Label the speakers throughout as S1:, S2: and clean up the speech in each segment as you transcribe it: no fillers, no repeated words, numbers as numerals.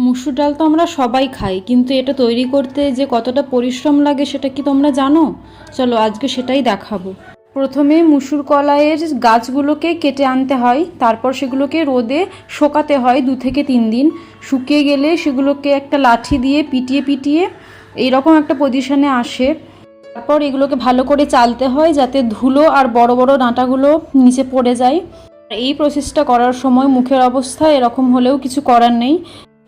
S1: মুসুর ডাল তো আমরা সবাই খাই, কিন্তু এটা তৈরি করতে যে কতটা পরিশ্রম লাগে সেটা কি তোমরা জানো? চলো আজকে সেটাই দেখাবো। প্রথমে মুসুর কলাইয়ের গাছগুলোকে কেটে আনতে হয়, তারপর সেগুলোকে রোদে শোকাতে হয় 2 থেকে 3 দিন। শুকিয়ে গেলে সেগুলোকে একটা লাঠি দিয়ে পিটিয়ে পিটিয়ে এইরকম একটা পজিশনে আসে। তারপর এগুলোকে ভালো করে চালতে হয় যাতে ধুলো আর বড় বড় ডাঁটাগুলো নিচে পড়ে যায়। এই প্রসেসটা করার সময় মুখের অবস্থা এরকম হলেও কিছু করার নেই।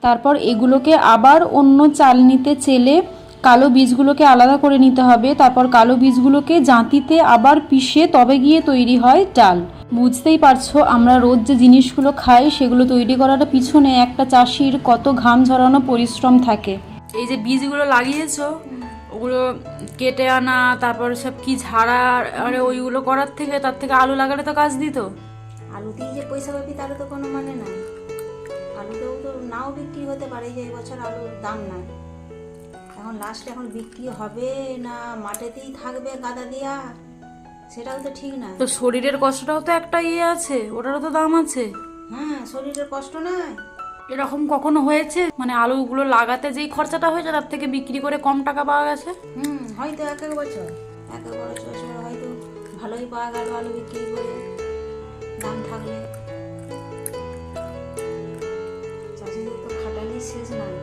S1: তারপর এগুলোকে আবার অন্য চালনিতে চেলে কালো বীজগুলোকে আলাদা করে নিতে হবে। তারপর কালো বীজগুলোকে জাঁতিতে আবার পিষে তবে গিয়ে তৈরি হয় ডাল। বুঝতেই পারছো আমরা রোজ যে জিনিসগুলো খাই সেগুলো তৈরি করার পিছনে একটা চাষির কত ঘাম ঝরানো পরিশ্রম থাকে। এই যে বীজগুলো লাগিয়েছো ওগুলো কেটে আনা, তারপর সব কি ঝাড়া, আরে ওইগুলো করার থেকে তার থেকে আলু লাগালে তো কাজ দিত।
S2: আলুতেই যে পয়সা পাবি তার তো কোনো মানে নাই। আলুতেও তো নাও বিক্রি হতে পারে, যে এবছর আলুর দাম নাই। এখন লাস্টে এখন বিক্রি হবে না মাঠেতেই থাকবে গাদা দিয়া, সেটাও তো ঠিক না।
S1: তো শরীরের কষ্টটাও তো একটা আছে, ওটারও তো দাম আছে।
S2: হ্যাঁ, শরীরের কষ্ট নাই।
S1: এরকম কখনো হয়েছে মানে আলুগুলো লাগাতে যেই খরচাটা হয়েছে তার থেকে বিক্রি করে কম টাকা পাওয়া গেছে?
S2: হয়তো এক এক বছর হয়তো ভালোই পাওয়া গেল আলু বিক্রি করে, দাম থাকলে। চাষিদের তো খাটালি শেষ নাই।